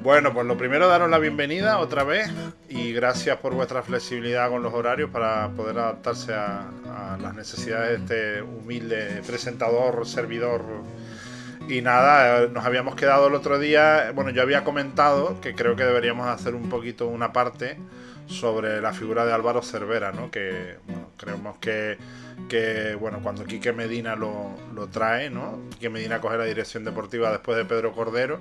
Bueno, pues lo primero daros la bienvenida otra vez y gracias por vuestra flexibilidad con los horarios para poder adaptarse a las necesidades de este humilde presentador, servidor. Y nada, nos habíamos quedado el otro día, bueno, yo había comentado que creo que deberíamos hacer un poquito una parte sobre la figura de Álvaro Cervera, ¿no? Que, bueno, creemos que bueno, cuando Quique Medina lo trae, ¿no? Quique Medina coge la dirección deportiva después de Pedro Cordero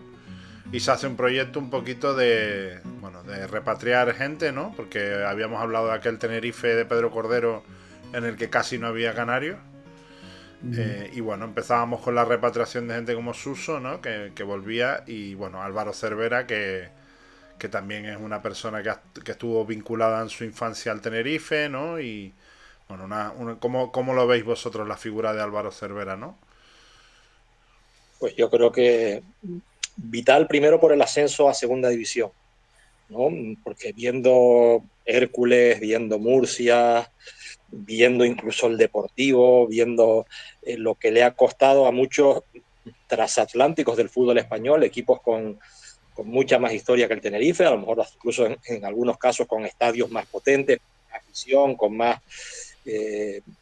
y se hace un proyecto un poquito de, bueno, de repatriar gente, ¿no? Porque habíamos hablado de aquel Tenerife de Pedro Cordero en el que casi no había canarios. Mm. Y bueno, empezábamos con la repatriación de gente como Suso, ¿no? Que volvía, y bueno, Álvaro Cervera, que también es una persona que estuvo vinculada en su infancia al Tenerife, ¿no? Y bueno, ¿cómo lo veis vosotros la figura de Álvaro Cervera, ¿no? Pues yo creo que vital primero por el ascenso a segunda división, ¿no? Porque viendo Hércules, viendo Murcia, viendo incluso el Deportivo, viendo lo que le ha costado a muchos transatlánticos del fútbol español, equipos con mucha más historia que el Tenerife, a lo mejor incluso en algunos casos con estadios más potentes, con más visión, con más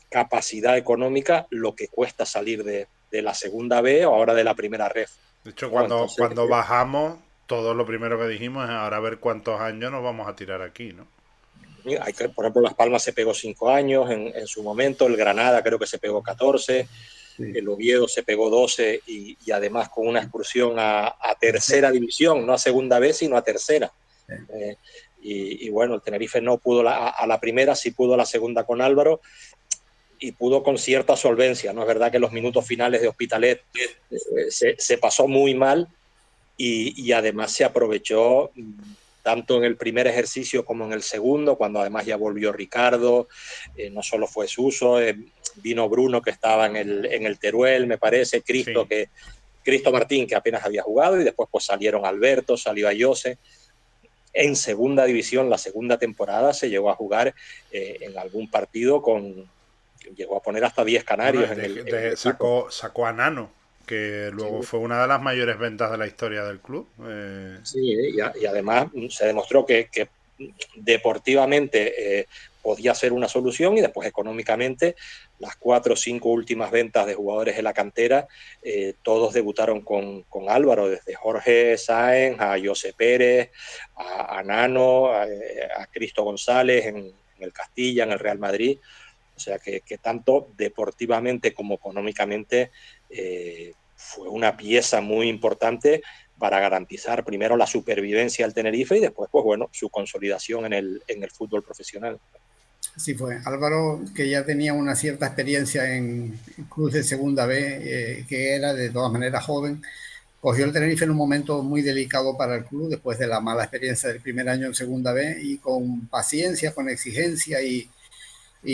capacidad económica, lo que cuesta salir de la segunda B o ahora de la primera ref, De hecho, ¿no? cuando, Entonces, cuando bajamos, todo lo primero que dijimos es ahora a ver cuántos años nos vamos a tirar aquí, ¿no? hay que, por ejemplo, Las Palmas se pegó 5 años en su momento, el Granada creo que se pegó 14, Sí. el Oviedo se pegó 12 y además con una excursión a tercera división, no a segunda vez, sino a tercera. Eh, y bueno, el Tenerife no pudo a la primera, sí pudo a la segunda con Álvaro y pudo con cierta solvencia. No es verdad que los minutos finales de Hospitalet se pasó muy mal y además se aprovechó tanto en el primer ejercicio como en el segundo, cuando además ya volvió Ricardo, no solo fue Suso, vino Bruno que estaba en el Teruel, me parece, Sí. Cristo Martín que apenas había jugado y después pues salieron Alberto, salió Ayose. En segunda división, la segunda temporada, se llegó a jugar en algún partido llegó a poner hasta 10 Bueno, canarios en el equipo. sacó a Nano, que luego Sí, fue una de las mayores ventas de la historia del club. sí, y además se demostró que deportivamente podía ser una solución y después económicamente las 4 o 5 últimas ventas de jugadores de la cantera, todos debutaron con Álvaro, desde Jorge Sáenz a José Pérez, a Nano, a Cristo González en el Castilla, en el Real Madrid. O sea que tanto deportivamente como económicamente fue una pieza muy importante para garantizar primero la supervivencia del Tenerife y después, pues bueno, su consolidación en el fútbol profesional. Así fue. Álvaro, que ya tenía una cierta experiencia en clubes de segunda B, que era de todas maneras joven, cogió el Tenerife en un momento muy delicado para el club, después de la mala experiencia del primer año en segunda B, y con paciencia, con exigencia y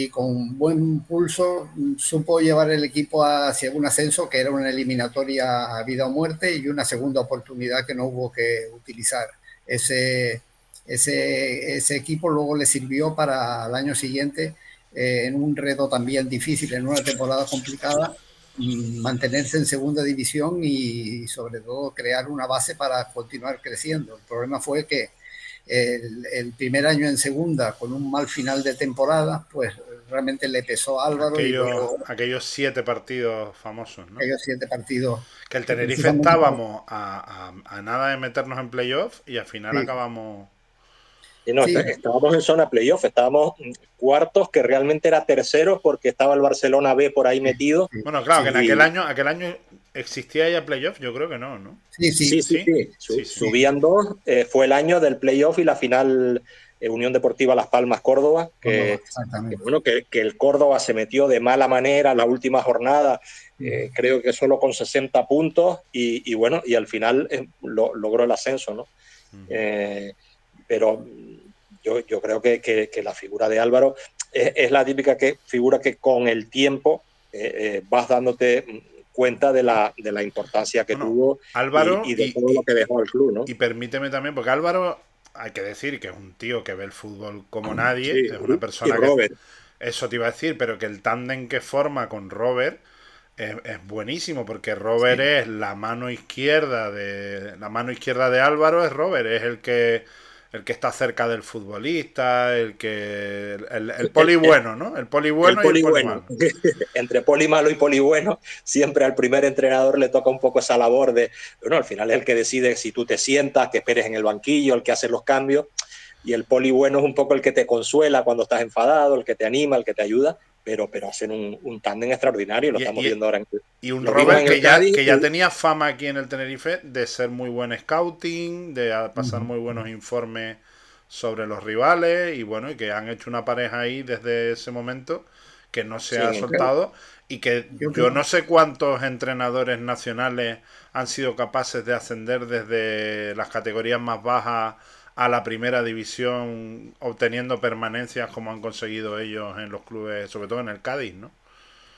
con buen pulso supo llevar el equipo hacia un ascenso que era una eliminatoria a vida o muerte y una segunda oportunidad que no hubo que utilizar. Ese, ese equipo luego le sirvió para el año siguiente, en un reto también difícil, en una temporada complicada, mantenerse en segunda división y sobre todo crear una base para continuar creciendo. El problema fue que el primer año en segunda, con un mal final de temporada, pues realmente le pesó a Álvaro y luego Aquellos 7 partidos famosos, ¿no? aquellos 7 partidos Que el que Tenerife precisamente estábamos a nada de meternos en playoff y al final sí, acabamos. Y no, sí, estábamos en zona playoff, estábamos cuartos, que realmente era terceros porque estaba el Barcelona B por ahí metido. sí, Bueno, claro, que en sí, aquel año existía ya playoff, yo creo que no, ¿no? sí, sí, Sí, sí, ¿Sí? sí. Sí, sí. sí, Subían dos. Fue el año del playoff y la final Unión Deportiva Las Palmas Córdoba, Córdoba, que, exactamente. bueno, que el Córdoba se metió de mala manera la última jornada, creo que solo con 60 puntos y bueno, y al final logró el ascenso, ¿no? Eh, pero yo creo que la figura de Álvaro es la típica figura que con el tiempo vas dándote cuenta de la importancia que Bueno, tuvo Álvaro y de todo lo que dejó al club, ¿no? y permíteme también, porque Álvaro, hay que decir que es un tío que ve el fútbol como nadie, Sí, es una y persona que, Robert. eso te iba a decir, pero que el tándem que forma con Robert, es buenísimo porque Robert Sí, es la mano izquierda de Álvaro es Robert, es el que está cerca del futbolista, el poli bueno, ¿no? El poli El bueno y el poli poli bueno, malo. entre poli malo y poli bueno, siempre al primer entrenador le toca un poco esa labor de, bueno, al final es el que decide si tú te sientas, que esperes en el banquillo, el que hace los cambios, y el poli bueno es un poco el que te consuela cuando estás enfadado, el que te anima, el que te ayuda, pero hacen un tándem extraordinario, lo Y, estamos y, viendo ahora. y un Lo vimos Robert en el Cádiz. que ya tenía fama aquí en el Tenerife de ser muy buen scouting, de pasar ujú, muy buenos informes sobre los rivales y bueno, y que han hecho una pareja ahí desde ese momento que no se ha Sí, soltado y que yo yo creo, no sé cuántos entrenadores nacionales han sido capaces de ascender desde las categorías más bajas a la primera división obteniendo permanencias como han conseguido ellos en los clubes, sobre todo en el Cádiz, ¿no?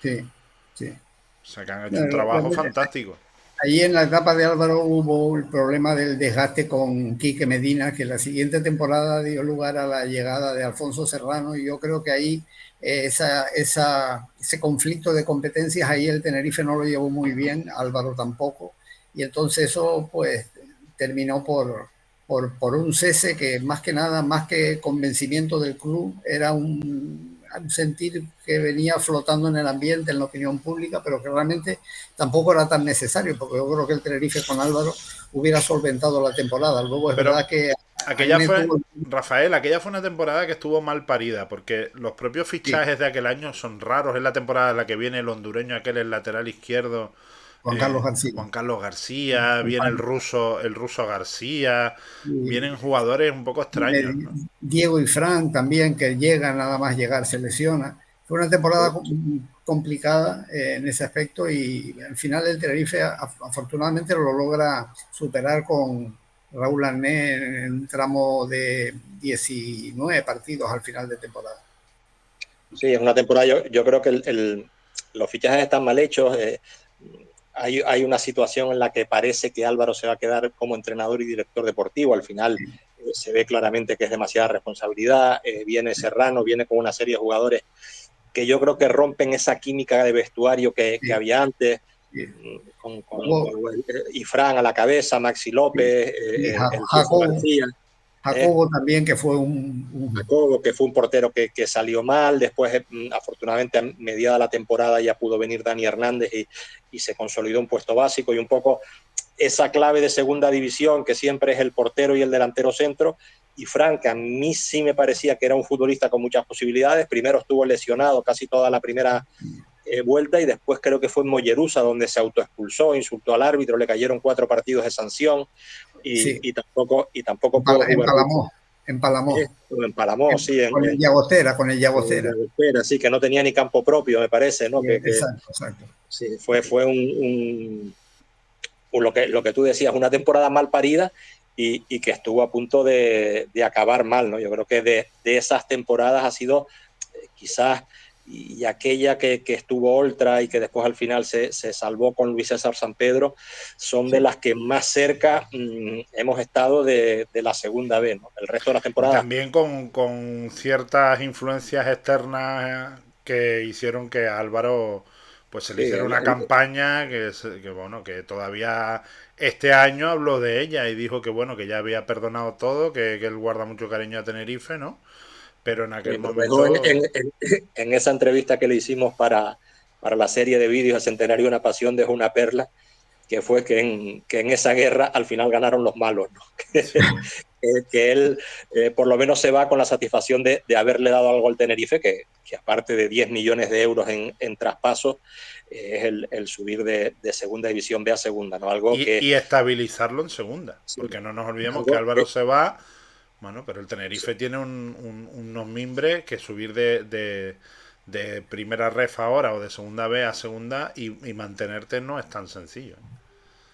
sí, sí. O sea, que han hecho un Bueno, trabajo fantástico. ahí en la etapa de Álvaro hubo el problema del desgaste con Quique Medina, que la siguiente temporada dio lugar a la llegada de Alfonso Serrano, y yo creo que ahí ese conflicto de competencias, ahí el Tenerife no lo llevó muy bien, Álvaro tampoco, y entonces eso pues terminó por un cese que más que nada, más que convencimiento del club, era un sentir que venía flotando en el ambiente, en la opinión pública, pero que realmente tampoco era tan necesario, porque yo creo que el Tenerife con Álvaro hubiera solventado la temporada. Luego es Pero verdad que a mí aquella me fue, tuvo... Rafael, aquella fue una temporada que estuvo mal parida, porque los propios Sí, fichajes de aquel año son raros. Es la temporada en la que viene el hondureño aquel, el lateral izquierdo, Juan Carlos García. Juan Carlos García, viene el ruso García, Y vienen jugadores un poco extraños, ¿no? Diego y Fran también, que llega nada más llegar, se lesiona. Fue una temporada complicada en ese aspecto y al final el Tenerife afortunadamente lo logra superar con Raúl Arné en un tramo de 19 partidos al final de temporada. sí, es una temporada, yo creo que los fichajes están mal hechos. Hay una situación en la que parece que Álvaro se va a quedar como entrenador y director deportivo. Al final se ve claramente que es demasiada responsabilidad. Viene Serrano, viene con una serie de jugadores que yo creo que rompen esa química de vestuario que Sí, había antes, sí. con Hubo, Ifrán a la cabeza, Maxi sí, López, y el Tufo Jacobo, García. ¿eh? Jacobo también, que fue Jacobo, que fue un portero que salió mal, después afortunadamente a mediada la temporada ya pudo venir Dani Hernández y se consolidó un puesto básico y un poco esa clave de segunda división que siempre es el portero y el delantero centro. Y Frank, a mí sí me parecía que era un futbolista con muchas posibilidades. Primero estuvo lesionado casi toda la primera vuelta y después creo que fue en Mollerusa donde se autoexpulsó, insultó al árbitro, le cayeron 4 partidos de sanción sí, y tampoco pudo En jugar mucho. Palamó, en Palamó, En Palamós, sí, Con el Llagostera. sí, que no tenía ni campo propio, me parece, ¿no? Sí, exacto, exacto. Sí, fue lo que tú decías, una temporada mal parida y que estuvo a punto de acabar mal, ¿no? Yo creo que de esas temporadas ha sido quizás y aquella que estuvo Oltra y que después al final se salvó con Luis César San Pedro, son de Sí. las que más cerca hemos estado de la segunda vez, ¿no? El resto de las Y temporadas. también con ciertas influencias externas que hicieron que Álvaro pues se le Sí, hiciera una campaña que bueno, que todavía este año habló de ella y dijo que bueno, que ya había perdonado todo, que él guarda mucho cariño a Tenerife, ¿no? Pero en aquel sí, lo dejó momento en esa entrevista que le hicimos para la serie de vídeos El Centenario de una Pasión, dejó una perla, que fue que en esa guerra al final ganaron los malos, ¿no? sí. Que él por lo menos se va con la satisfacción de haberle dado algo al Tenerife, que aparte de 10 millones de euros en traspasos, es el subir de segunda división B a segunda, ¿no? Algo que... Y estabilizarlo en segunda, Sí, porque no nos olvidemos que algo Álvaro que se va, bueno, pero el sí, Tenerife tiene unos mimbres que subir de primera ref ahora o de segunda B a segunda y mantenerte no es tan sencillo.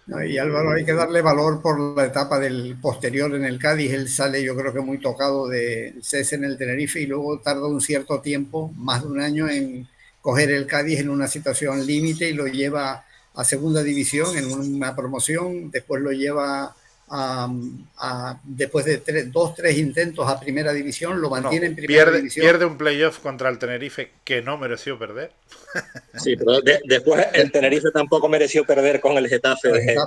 ¿No? Y Álvaro hay que darle valor por la etapa del posterior en el Cádiz. Él sale, yo creo que muy tocado de cese en el Tenerife y luego tarda un cierto tiempo, más de un año, en coger el Cádiz en una situación límite y lo lleva a segunda división en una promoción. Después lo lleva después de dos, tres intentos a primera división, lo mantiene en primera división. Pierde un playoff contra el Tenerife que no mereció perder. Sí, pero después el Tenerife tampoco mereció perder con el Getafe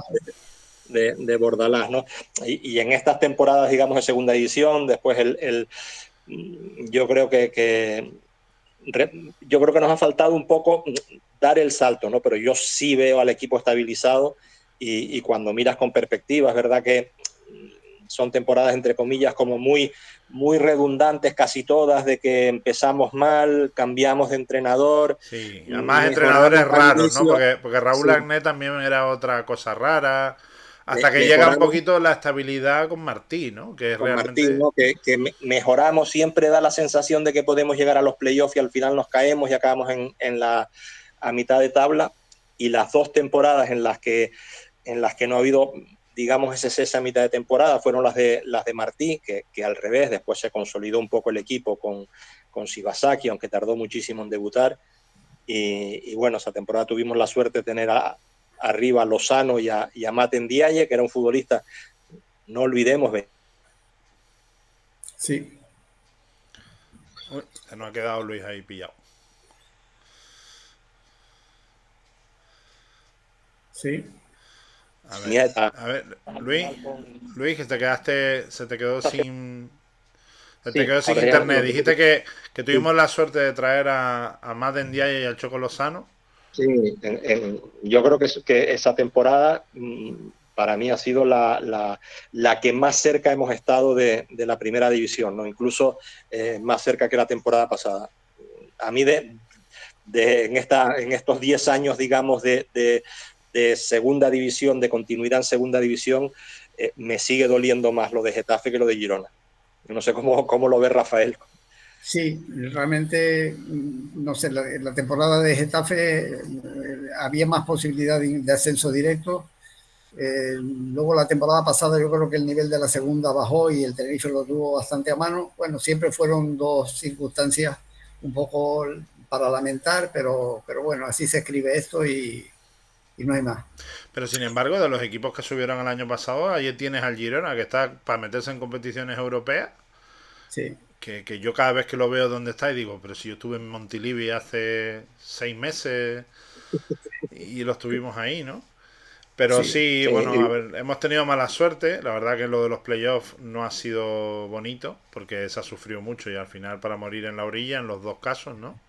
de Bordalás, ¿no? Y en estas temporadas, digamos, de segunda división, después yo creo que nos ha faltado un poco dar el salto, ¿no? Pero yo sí veo al equipo estabilizado y cuando miras con perspectiva, es verdad que son temporadas, entre comillas, como muy redundantes casi todas, de que empezamos mal, cambiamos de entrenador. Sí, además entrenadores raros, ¿no? Porque Raúl sí. Agné también era otra cosa rara. Hasta que llega un poquito la estabilidad con Martí, ¿no? Que con realmente... Martín, ¿no? Que mejoramos, siempre da la sensación de que podemos llegar a los playoffs y al final nos caemos y acabamos a mitad de tabla. Y las dos temporadas en las que no ha habido, digamos, ese cese a mitad de temporada fueron las de Martí, que al revés, después se consolidó un poco el equipo con Shibasaki, aunque tardó muchísimo en debutar. Y bueno, esa temporada tuvimos la suerte de tener arriba a Lozano y a Mate Ndiaye, que era un futbolista, no olvidemos. Sí. Uy, se nos ha quedado Luis ahí pillado. Sí. A ver, Luis, que se te quedó sin internet. Dijiste que tuvimos la suerte de traer a Mate Ndiaye y al Choco Lozano. Sí, yo creo que esa temporada para mí ha sido la que más cerca hemos estado de la primera división, ¿no? Incluso más cerca que la temporada pasada. A mí en estos 10 años, digamos, de segunda división, de continuidad en segunda división, me sigue doliendo más lo de Getafe que lo de Girona. Yo no sé cómo lo ve Rafael. Sí, realmente, no sé, la temporada de Getafe había más posibilidad de ascenso directo. Luego la temporada pasada yo creo que el nivel de la segunda bajó y el Tenerife lo tuvo bastante a mano. Bueno, siempre fueron dos circunstancias un poco para lamentar, pero bueno, así se escribe esto y no hay más. Pero sin embargo, de los equipos que subieron el año pasado, ahí tienes al Girona, que está para meterse en competiciones europeas. Sí. Que yo cada vez que lo veo donde está y digo, pero si yo estuve en Montilivi hace 6 meses y lo estuvimos ahí, ¿no? Pero sí, bueno, a ver, hemos tenido mala suerte. La verdad que lo de los playoffs no ha sido bonito, porque se ha sufrido mucho y al final para morir en la orilla, en los dos casos, ¿no?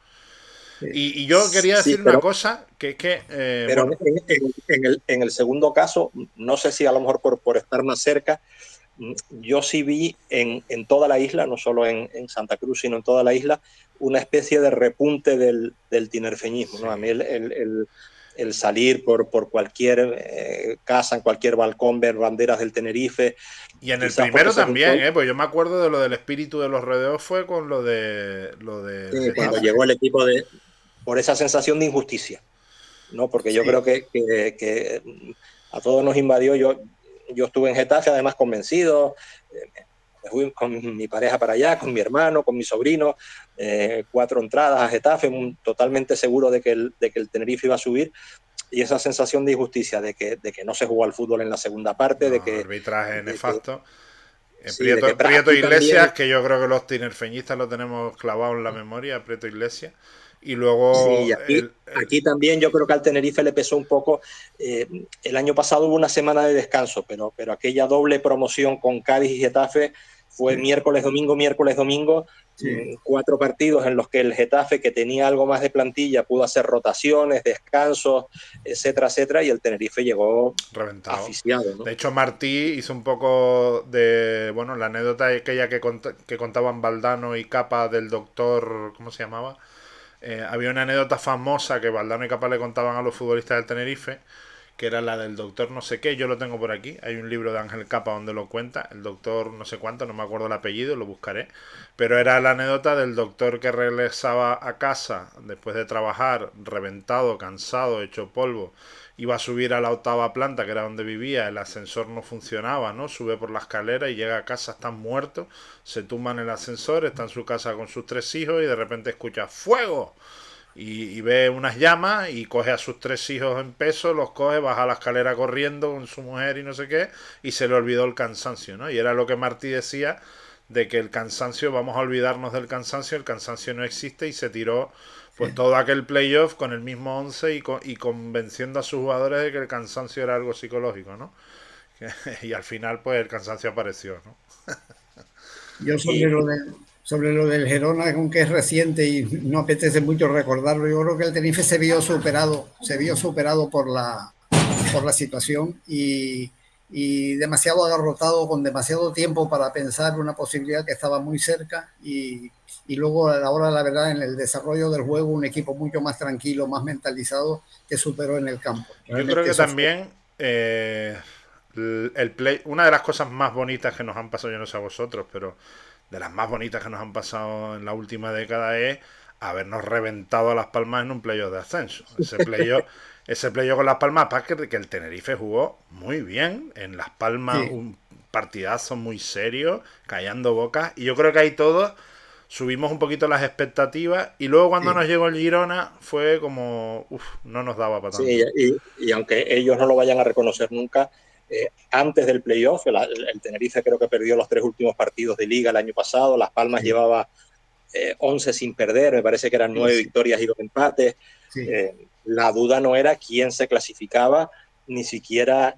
Sí. Y yo quería decir una cosa, que es que... pero bueno, en el segundo caso, no sé si a lo mejor por estar más cerca, yo sí vi en toda la isla, no solo en Santa Cruz, sino en toda la isla, una especie de repunte del tinerfeñismo, ¿no? A mí el salir por cualquier casa, en cualquier balcón, ver banderas del Tenerife. Y en el primero también, pues yo me acuerdo de lo del espíritu de los rodeos fue con lo de sí, cuando llegó el equipo por esa sensación de injusticia, ¿no? Porque yo creo que a todos nos invadió. Yo estuve en Getafe, además convencido, me fui con mi pareja para allá, con mi hermano, con mi sobrino, 4 entradas a Getafe, totalmente seguro de que el Tenerife iba a subir. Y esa sensación de injusticia, de que no se jugó al fútbol en la segunda parte, de que... arbitraje nefasto. Sí, Prieto Iglesias, que yo creo que los tinerfeñistas lo tenemos clavado en la memoria, Prieto Iglesias. Y luego... Sí, aquí también yo creo que al Tenerife le pesó un poco. El año pasado hubo una semana de descanso, pero aquella doble promoción con Cádiz y Getafe fue miércoles, domingo, Sí. 4 partidos en los que el Getafe, que tenía algo más de plantilla, pudo hacer rotaciones, descansos, etcétera, y el Tenerife llegó reventado. asfixiado, ¿no? De hecho, Martí hizo un poco de... Bueno, la anécdota aquella que contaban Valdano y Capa del doctor... ¿Cómo se llamaba? Había una anécdota famosa que Valdano y Capa le contaban a los futbolistas del Tenerife, que era la del doctor no sé qué, yo lo tengo por aquí, hay un libro de Ángel Capa donde lo cuenta, el doctor no sé cuánto, no me acuerdo el apellido, lo buscaré, pero era la anécdota del doctor que regresaba a casa después de trabajar, reventado, cansado, hecho polvo, iba a subir a la 8ª planta, que era donde vivía, el ascensor no funcionaba, ¿no? Sube por la escalera y llega a casa, están muertos, se tumban en el ascensor, está en su casa con sus 3 hijos y de repente escucha ¡fuego! y ve unas llamas y coge a sus 3 hijos en peso, los coge, baja la escalera corriendo con su mujer y no sé qué, y se le olvidó el cansancio, ¿no? Y era lo que Martí decía, de que el cansancio, vamos a olvidarnos del cansancio, el cansancio no existe, y se tiró pues todo aquel playoff con el mismo 11 y convenciendo a sus jugadores de que el cansancio era algo psicológico, ¿no? Y al final pues el cansancio apareció, ¿no? Yo sobre lo del Gerona, aunque es reciente y no apetece mucho recordarlo, yo creo que el Tenerife se vio superado por la situación y demasiado agarrotado, con demasiado tiempo para pensar una posibilidad que estaba muy cerca y luego a la hora, la verdad, en el desarrollo del juego, un equipo mucho más tranquilo, más mentalizado, que superó en el campo. Yo creo Realmente que eso fue. también una de las cosas más bonitas que nos han pasado, yo no sé a vosotros, pero de las más bonitas que nos han pasado en la última década es habernos reventado a Las Palmas en un playoff de ascenso. Ese playoff con Las Palmas, para que el Tenerife jugó muy bien en Las Palmas, Sí, un partidazo muy serio, callando bocas, y yo creo que ahí todos subimos un poquito las expectativas, y luego cuando sí, nos llegó el Girona fue como, uff, no nos daba para Sí, tanto. y aunque ellos no lo vayan a reconocer nunca, antes del playoff, el Tenerife creo que perdió los 3 últimos partidos de liga el año pasado, Las Palmas sí, llevaba 11 sin perder, me parece que eran sí, 9 sí, victorias y 2 empates. sí. La duda no era quién se clasificaba, ni siquiera,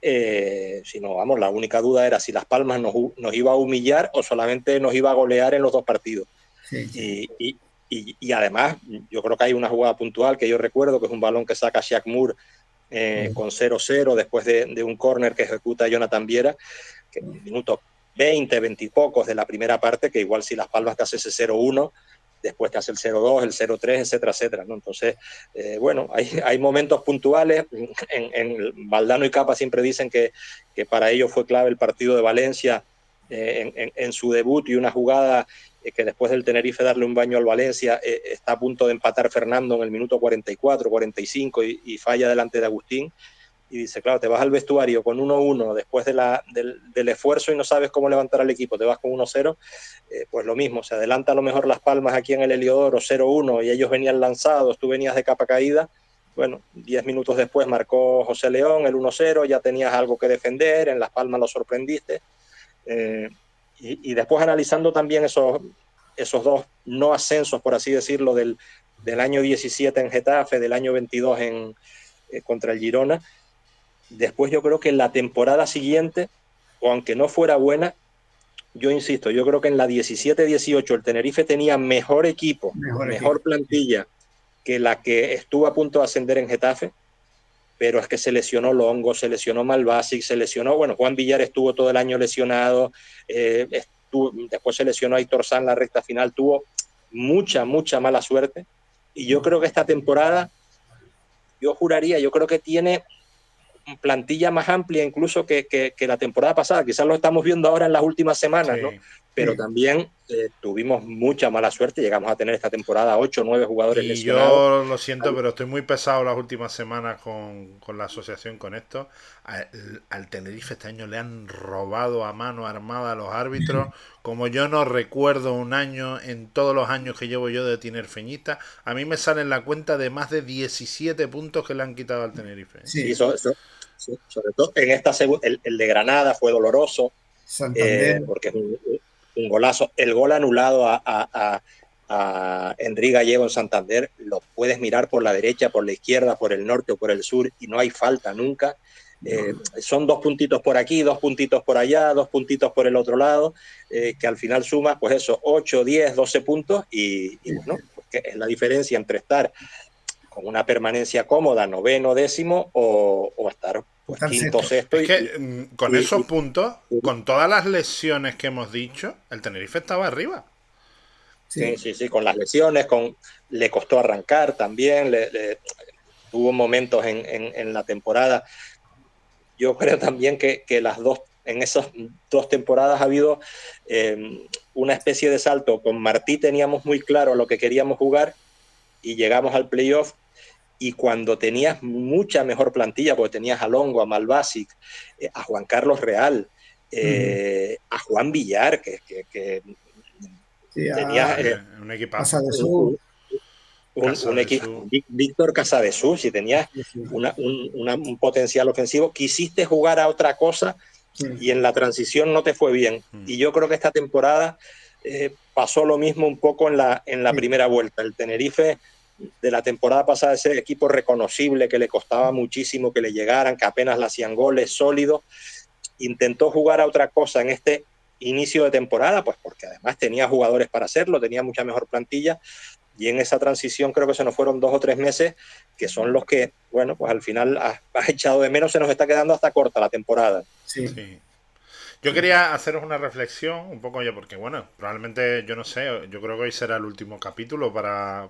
sino, vamos, la única duda era si Las Palmas nos iba a humillar o solamente nos iba a golear en los 2 partidos. Sí, sí. Y además, yo creo que hay una jugada puntual que yo recuerdo, que es un balón que saca Shaq Moore con 0-0 después de un córner que ejecuta Jonathan Viera, que en minutos 20, 20 y pocos de la primera parte, que igual si Las Palmas te hace ese 0-1, después te hace el 0-2, el 0-3, etcétera, etcétera, ¿no? Entonces, bueno, hay momentos puntuales. En Valdano y Capa siempre dicen que para ellos fue clave el partido de Valencia en su debut, y una jugada que después del Tenerife darle un baño al Valencia, está a punto de empatar Fernando en el minuto 44, 45 y falla delante de Agustín. Y dice, claro, te vas al vestuario con 1-1 después del esfuerzo y no sabes cómo levantar al equipo, te vas con 1-0, pues lo mismo, se adelanta a lo mejor Las Palmas aquí en el Heliodoro 0-1 y ellos venían lanzados, tú venías de capa caída. Bueno, 10 minutos después marcó José León el 1-0, ya tenías algo que defender, en Las Palmas lo sorprendiste. Eh, y después analizando también esos dos no ascensos, por así decirlo, del año 17 en Getafe, del año 22 contra el Girona. Después yo creo que en la temporada siguiente, o aunque no fuera buena, yo insisto, yo creo que en la 17-18 el Tenerife tenía mejor equipo, Mejor equipo. mejor plantilla que la que estuvo a punto de ascender en Getafe, pero es que se lesionó Longo, se lesionó Malbasic, se lesionó, bueno, Juan Villar estuvo todo el año lesionado, después se lesionó Aitor San la recta final, tuvo mucha, mucha mala suerte, y yo creo que esta temporada, yo juraría, yo creo que tiene plantilla más amplia incluso que la temporada pasada. Quizás lo estamos viendo ahora en las últimas semanas, ¿no? Sí. Pero Sí. también tuvimos mucha mala suerte. Llegamos a tener esta temporada 8 o 9 jugadores Y lesionados. yo lo siento, pero estoy muy pesado las últimas semanas con la asociación con esto. Al Tenerife este año le han robado a mano armada a los árbitros. Como yo no recuerdo un año en todos los años que llevo yo de tinerfeñista, a mí me sale en la cuenta de más de 17 puntos que le han quitado al Tenerife. Sí, Sí. sí, sobre todo en esta segunda, el de Granada fue doloroso, Santander. porque es un golazo. El gol anulado a Enrique Gallego en Santander, lo puedes mirar por la derecha, por la izquierda, por el norte o por el sur, y no hay falta nunca. Son 2 puntitos por aquí, 2 puntitos por allá, 2 puntitos por el otro lado, que al final sumas, pues eso, 8, 10, 12 puntos, y bueno, pues que es la diferencia entre estar con una permanencia cómoda, noveno, décimo, o estar pues Estar quinto, sexto. sexto Es que con esos y, puntos, y, con todas las lesiones que hemos dicho, el Tenerife estaba arriba. sí, Sí. sí, sí, con las lesiones, le costó arrancar también, tuvo momentos en la temporada. Yo creo también que en esas 2 temporadas ha habido una especie de salto. Con Martí teníamos muy claro lo que queríamos jugar y llegamos al playoff, y cuando tenías mucha mejor plantilla, porque tenías a Longo, a Malbasic, a Juan Carlos Real, a Juan Villar, que Sí, tenías Un a equipazo. Sadesú. un equipo, Víctor Casadesús, si tenías un potencial ofensivo, quisiste jugar a otra cosa y en la transición no te fue bien. Y yo creo que esta temporada pasó lo mismo un poco en la primera vuelta. El Tenerife de la temporada pasada, ese equipo reconocible que le costaba muchísimo que le llegaran, que apenas le hacían goles sólidos, intentó jugar a otra cosa en este inicio de temporada, pues porque además tenía jugadores para hacerlo, tenía mucha mejor plantilla, y en esa transición creo que se nos fueron 2 o 3 meses, que son los que, bueno, pues al final has echado de menos, se nos está quedando hasta corta la temporada. Sí. Yo quería haceros una reflexión un poco ya, porque bueno, probablemente, yo no sé, yo creo que hoy será el último capítulo,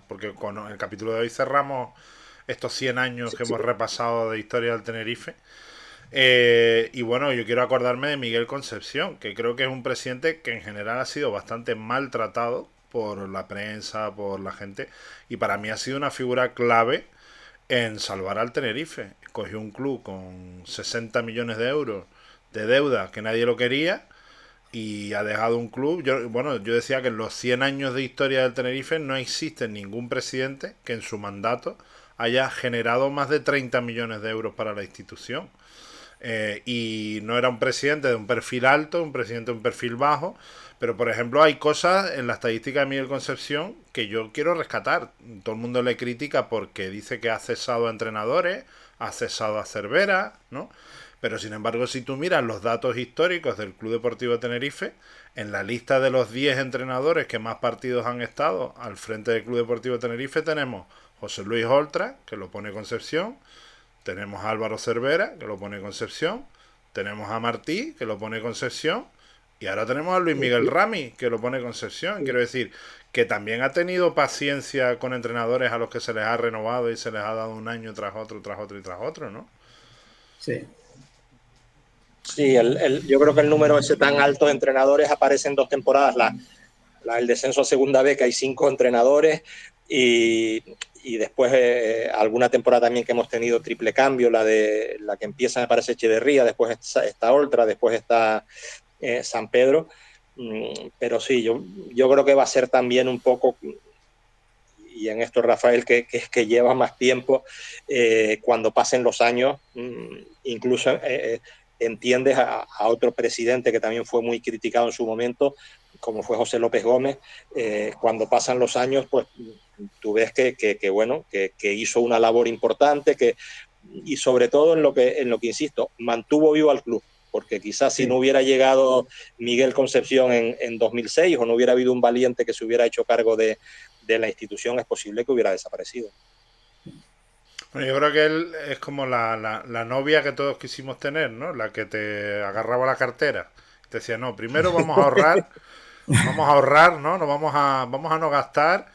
porque con el capítulo de hoy cerramos estos 100 años que hemos repasado de historia del Tenerife. Y bueno, yo quiero acordarme de Miguel Concepción, que creo que es un presidente que en general ha sido bastante maltratado por la prensa, por la gente, y para mí ha sido una figura clave en salvar al Tenerife. Cogió un club con 60 millones de euros de deuda que nadie lo quería y ha dejado un club. Yo decía que en los 100 años de historia del Tenerife no existe ningún presidente que en su mandato haya generado más de 30 millones de euros para la institución. Y no era un presidente de un perfil alto, un presidente de un perfil bajo, pero por ejemplo hay cosas en la estadística de Miguel Concepción que yo quiero rescatar. Todo el mundo le critica porque dice que ha cesado a entrenadores, ha cesado a Cervera, ¿no? Pero sin embargo, si tú miras los datos históricos del Club Deportivo Tenerife, en la lista de los 10 entrenadores que más partidos han estado al frente del Club Deportivo Tenerife tenemos José Luis Oltra, que lo pone Concepción, tenemos a Álvaro Cervera, que lo pone Concepción, tenemos a Martí, que lo pone Concepción, y ahora tenemos a Luis Miguel Rami, que lo pone Concepción. Quiero decir que también ha tenido paciencia con entrenadores a los que se les ha renovado y se les ha dado un año tras otro, tras otro y tras otro, ¿no? Sí. Sí, yo creo que el número ese tan alto de entrenadores aparece en 2 temporadas. El descenso a segunda B, que hay 5 entrenadores, y después alguna temporada también que hemos tenido triple cambio, la que empieza me parece Echeverría, después está Oltra, después está San Pedro. Pero sí, yo creo que va a ser también un poco, y en esto Rafael, que lleva más tiempo, cuando pasen los años, incluso entiendes a otro presidente que también fue muy criticado en su momento, como fue José López Gómez. Cuando pasan los años, pues tú ves que hizo una labor importante, y sobre todo en lo que insisto, mantuvo vivo al club, porque quizás si no hubiera llegado Miguel Concepción en 2006 o no hubiera habido un valiente que se hubiera hecho cargo de la institución, es posible que hubiera desaparecido. Bueno, yo creo que él es como la novia que todos quisimos tener, ¿no? La que te agarraba la cartera. Te decía, no, primero vamos a ahorrar, ¿no? Vamos a no gastar.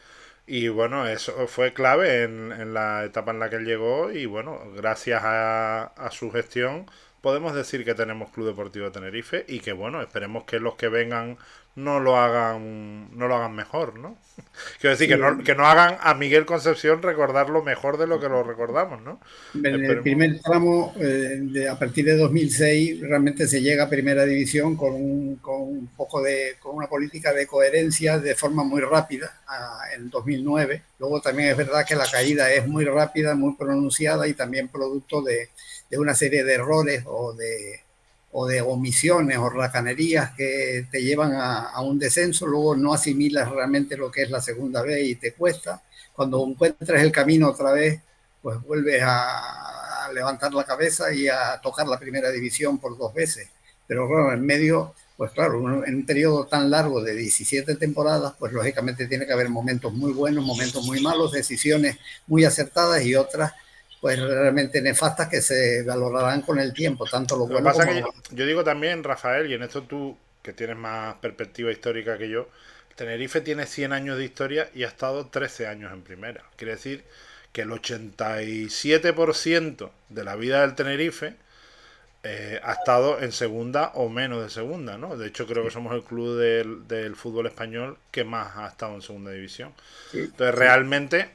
Y bueno, eso fue clave en la etapa en la que él llegó. Y bueno, gracias a su gestión podemos decir que tenemos Club Deportivo Tenerife y que bueno, esperemos que los que vengan no lo hagan mejor, ¿no? Quiero decir, que no hagan a Miguel Concepción recordarlo mejor de lo que lo recordamos, ¿no? En el primer tramo, a partir de 2006, realmente se llega a primera división con una política de coherencia de forma muy rápida en 2009. Luego también es verdad que la caída es muy rápida, muy pronunciada y también producto de una serie de errores o de omisiones o racanerías que te llevan a un descenso. Luego no asimilas realmente lo que es la segunda vez y te cuesta. Cuando encuentras el camino otra vez, pues vuelves a levantar la cabeza y a tocar la primera división por 2 veces. Pero claro, en medio, pues claro, en un periodo tan largo de 17 temporadas, pues lógicamente tiene que haber momentos muy buenos, momentos muy malos, decisiones muy acertadas y otras pues realmente nefastas que se valorarán con el tiempo, tanto lo bueno como lo malo. Yo digo también, Rafael, y en esto tú, que tienes más perspectiva histórica que yo, Tenerife tiene 100 años de historia y ha estado 13 años en primera. Quiere decir que el 87% de la vida del Tenerife ha estado en segunda o menos de segunda, ¿no? De hecho, creo que somos el club del fútbol español que más ha estado en segunda división. Entonces, realmente,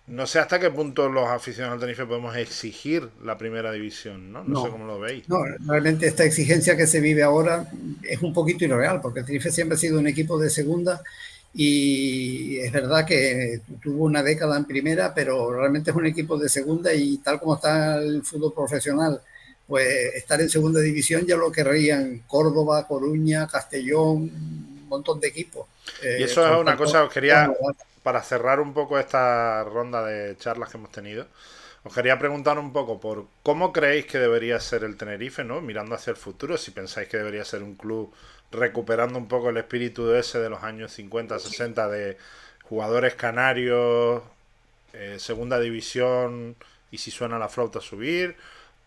no sé hasta qué punto los aficionados al Tenerife podemos exigir la primera división, ¿no? No sé cómo lo veis. No, realmente esta exigencia que se vive ahora es un poquito irreal, porque el Tenerife siempre ha sido un equipo de segunda y es verdad que tuvo una década en primera, pero realmente es un equipo de segunda y tal como está el fútbol profesional, pues estar en segunda división ya lo querrían Córdoba, Coruña, Castellón, un montón de equipos. Y eso es Por una tanto, cosa, os quería, para cerrar un poco esta ronda de charlas que hemos tenido, os quería preguntar un poco por cómo creéis que debería ser el Tenerife, ¿no? Mirando hacia el futuro, si pensáis que debería ser un club recuperando un poco el espíritu de ese de los años 50, 60 de jugadores canarios, segunda división y si suena la flauta subir.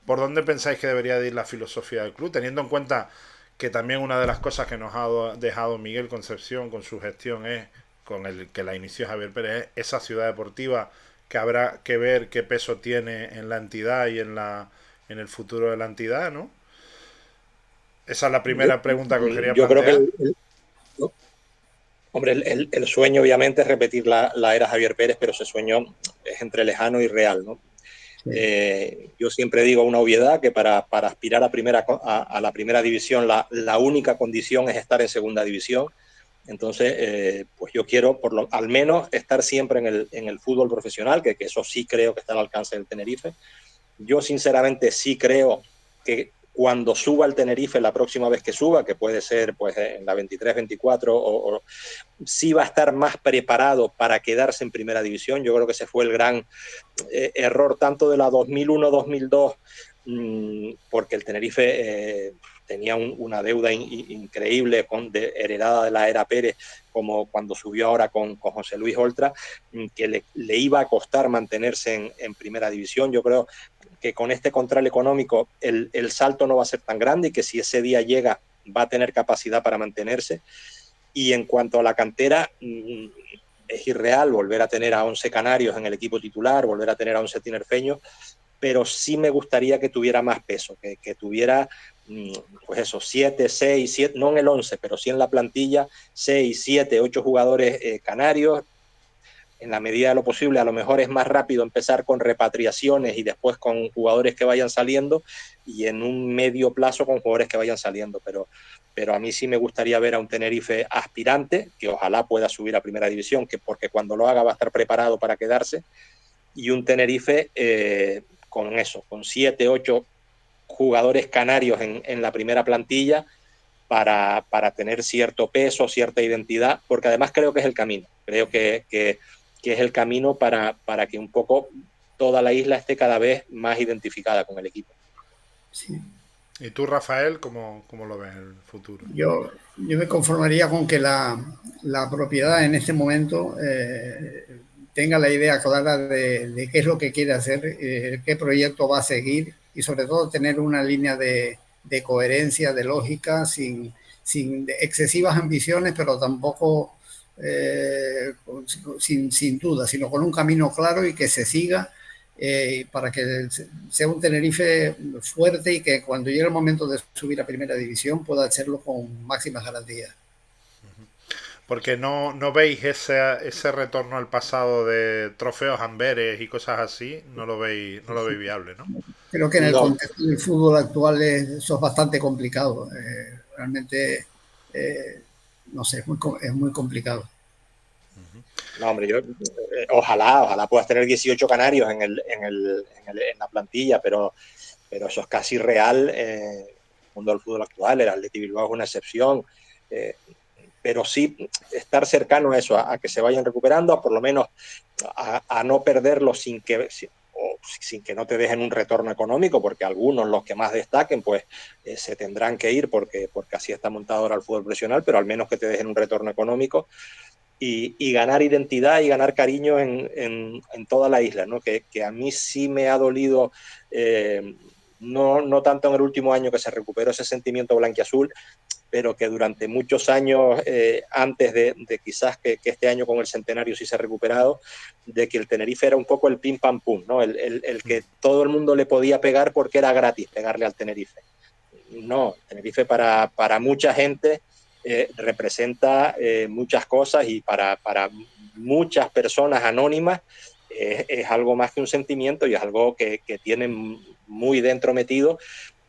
¿Por dónde pensáis que debería de ir la filosofía del club? Teniendo en cuenta que también una de las cosas que nos ha dejado Miguel Concepción con su gestión es, con el que la inició Javier Pérez, es esa ciudad deportiva que habrá que ver qué peso tiene en la entidad y en el futuro de la entidad, ¿no? Esa es la Yo, primera pregunta que os quería yo creo que plantear. hombre, el sueño obviamente es repetir la era Javier Pérez, pero ese sueño es entre lejano y real, ¿no? sí. Yo siempre digo una obviedad que para aspirar a la primera división la única condición es estar en segunda división. Entonces, pues yo quiero al menos estar siempre en el fútbol profesional, que eso sí creo que está al alcance del Tenerife. Yo sinceramente sí creo que cuando suba el Tenerife la próxima vez que suba, que puede ser pues en la 23-24, sí va a estar más preparado para quedarse en primera división. Yo creo que ese fue el gran error tanto de la 2001-2002, porque el Tenerife tenía una deuda increíble heredada de la era Pérez, como cuando subió ahora con José Luis Oltra, que le iba a costar mantenerse en primera división. Yo creo que con este control económico el salto no va a ser tan grande y que si ese día llega va a tener capacidad para mantenerse. Y en cuanto a la cantera, es irreal volver a tener a 11 canarios en el equipo titular, volver a tener a 11 tinerfeños, pero sí me gustaría que tuviera más peso, que tuviera, pues eso, 7, 6, 7, no en el 11, pero sí en la plantilla, 6, 7, 8 jugadores canarios. En la medida de lo posible, a lo mejor es más rápido empezar con repatriaciones y después con jugadores que vayan saliendo y en un medio plazo con jugadores que vayan saliendo. Pero a mí sí me gustaría ver a un Tenerife aspirante, que ojalá pueda subir a primera división, porque cuando lo haga va a estar preparado para quedarse, y un Tenerife con eso, con 7, 8 jugadores canarios en la primera plantilla para tener cierto peso, cierta identidad, porque además creo que es el camino. Creo que es el camino para que un poco toda la isla esté cada vez más identificada con el equipo. Sí. ¿Y tú, Rafael, cómo lo ves en el futuro? Yo me conformaría con que la propiedad en este momento tenga la idea clara de qué es lo que quiere hacer, qué proyecto va a seguir y sobre todo tener una línea de coherencia, de lógica, sin excesivas ambiciones, pero tampoco sin duda, sino con un camino claro y que se siga para que sea un Tenerife fuerte y que cuando llegue el momento de subir a primera división pueda hacerlo con máximas garantías. Porque no veis ese retorno al pasado de trofeos Amberes y cosas así, no lo veis viable, ¿no? Creo que en el No, contexto del fútbol actual eso es bastante complicado. Realmente, no sé, es muy complicado. no, hombre, ojalá puedas tener 18 canarios en la plantilla, pero eso es casi real en el mundo del fútbol actual. El Athletic Bilbao es una excepción. Eh, pero sí estar cercano a eso, a que se vayan recuperando, a por lo menos a no perderlo sin que no te dejen un retorno económico, porque algunos, los que más destaquen, pues se tendrán que ir porque así está montado ahora el fútbol profesional, pero al menos que te dejen un retorno económico y ganar identidad y ganar cariño en toda la isla, ¿no? Que a mí sí me ha dolido, no tanto en el último año que se recuperó ese sentimiento blanquiazul, pero que durante muchos años antes de quizás que este año con el centenario sí se ha recuperado, de que el Tenerife era un poco el pim pam pum, ¿no? El que todo el mundo le podía pegar porque era gratis pegarle al Tenerife. No, Tenerife para mucha gente representa muchas cosas y para muchas personas anónimas es algo más que un sentimiento y es algo que tienen muy dentro metido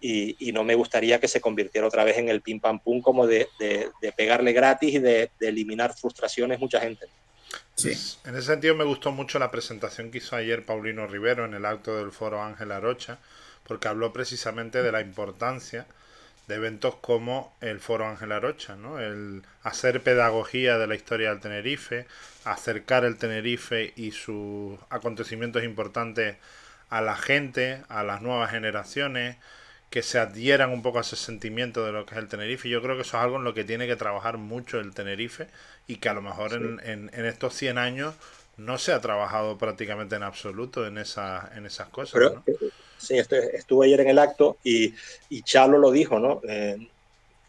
y no me gustaría que se convirtiera otra vez en el pim pam pum como de pegarle gratis y de eliminar frustraciones mucha gente. Sí. En ese sentido me gustó mucho la presentación que hizo ayer Paulino Rivero en el acto del foro Ángel Arocha, porque habló precisamente de la importancia de eventos como el foro Ángel Arocha, ¿no? El hacer pedagogía de la historia del Tenerife, acercar el Tenerife y sus acontecimientos importantes a la gente, a las nuevas generaciones, que se adhieran un poco a ese sentimiento de lo que es el Tenerife. Y yo creo que eso es algo en lo que tiene que trabajar mucho el Tenerife y que a lo mejor en estos 100 años no se ha trabajado prácticamente en absoluto en esas cosas. Pero, ¿no? Sí, estuve ayer en el acto y Chalo lo dijo, ¿no?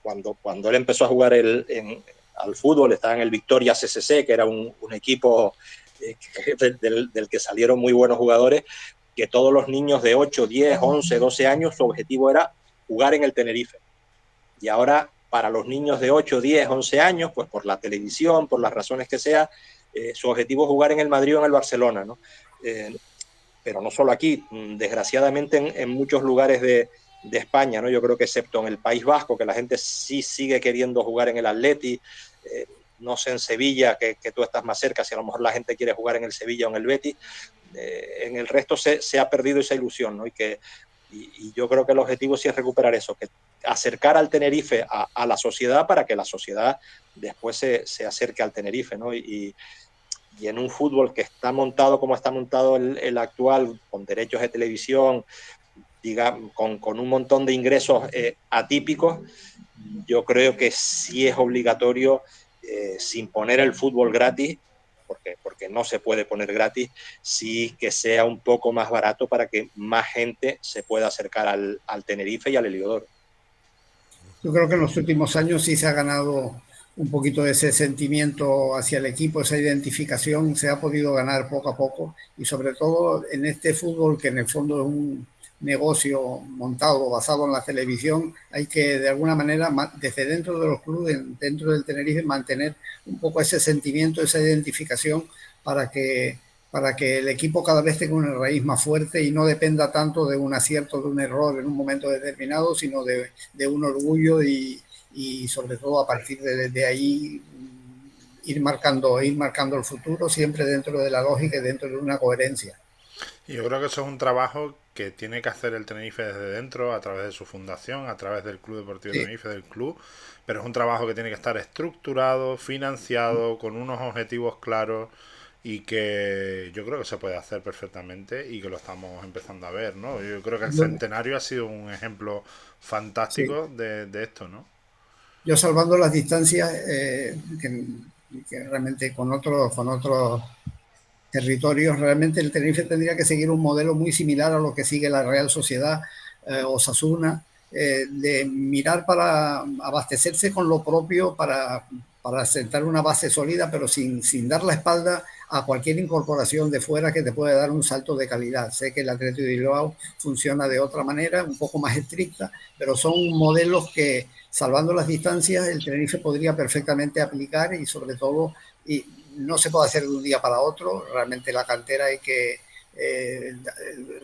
Cuando él empezó a jugar al fútbol, estaba en el Victoria CCC, que era un equipo del que salieron muy buenos jugadores, que todos los niños de 8, 10, 11, 12 años, su objetivo era jugar en el Tenerife. Y ahora, para los niños de 8, 10, 11 años, pues por la televisión, por las razones que sea, su objetivo es jugar en el Madrid o en el Barcelona, ¿no? Pero no solo aquí, desgraciadamente en muchos lugares de España, ¿no? Yo creo que excepto en el País Vasco, que la gente sí sigue queriendo jugar en el Atleti, no sé en Sevilla, que tú estás más cerca, si a lo mejor la gente quiere jugar en el Sevilla o en el Betis, en el resto se ha perdido esa ilusión, ¿no? Y yo creo que el objetivo sí es recuperar eso, que acercar al Tenerife a la sociedad para que la sociedad después se acerque al Tenerife, ¿no? Y en un fútbol que está montado como está montado el actual, con derechos de televisión, con un montón de ingresos atípicos, yo creo que sí es obligatorio, sin poner el fútbol gratis, porque no se puede poner gratis, sí que sea un poco más barato para que más gente se pueda acercar al Tenerife y al Heliodoro. Yo creo que en los últimos años sí se ha ganado un poquito de ese sentimiento hacia el equipo, esa identificación se ha podido ganar poco a poco y sobre todo en este fútbol que en el fondo es un negocio montado, basado en la televisión, hay que de alguna manera desde dentro de los clubes, dentro del Tenerife, mantener un poco ese sentimiento, esa identificación para que el equipo cada vez tenga una raíz más fuerte y no dependa tanto de un acierto, de un error en un momento determinado, sino de un orgullo y sobre todo a partir de ahí ir marcando el futuro siempre dentro de la lógica y dentro de una coherencia. Y yo creo que eso es un trabajo que tiene que hacer el Tenerife desde dentro, a través de su fundación, a través del Club Deportivo Tenerife, del club, pero es un trabajo que tiene que estar estructurado, financiado, con unos objetivos claros y que yo creo que se puede hacer perfectamente y que lo estamos empezando a ver, ¿no? Yo creo que el centenario ha sido un ejemplo fantástico de esto, ¿no? Yo salvando las distancias, que realmente con otros territorios, realmente el Tenerife tendría que seguir un modelo muy similar a lo que sigue la Real Sociedad, Osasuna, de mirar para abastecerse con lo propio, para sentar una base sólida, pero sin dar la espalda a cualquier incorporación de fuera que te pueda dar un salto de calidad. Sé que el Atlético de Bilbao funciona de otra manera, un poco más estricta, pero son modelos que, salvando las distancias, el Tenerife podría perfectamente aplicar y sobre todo no se puede hacer de un día para otro. Realmente la cantera hay que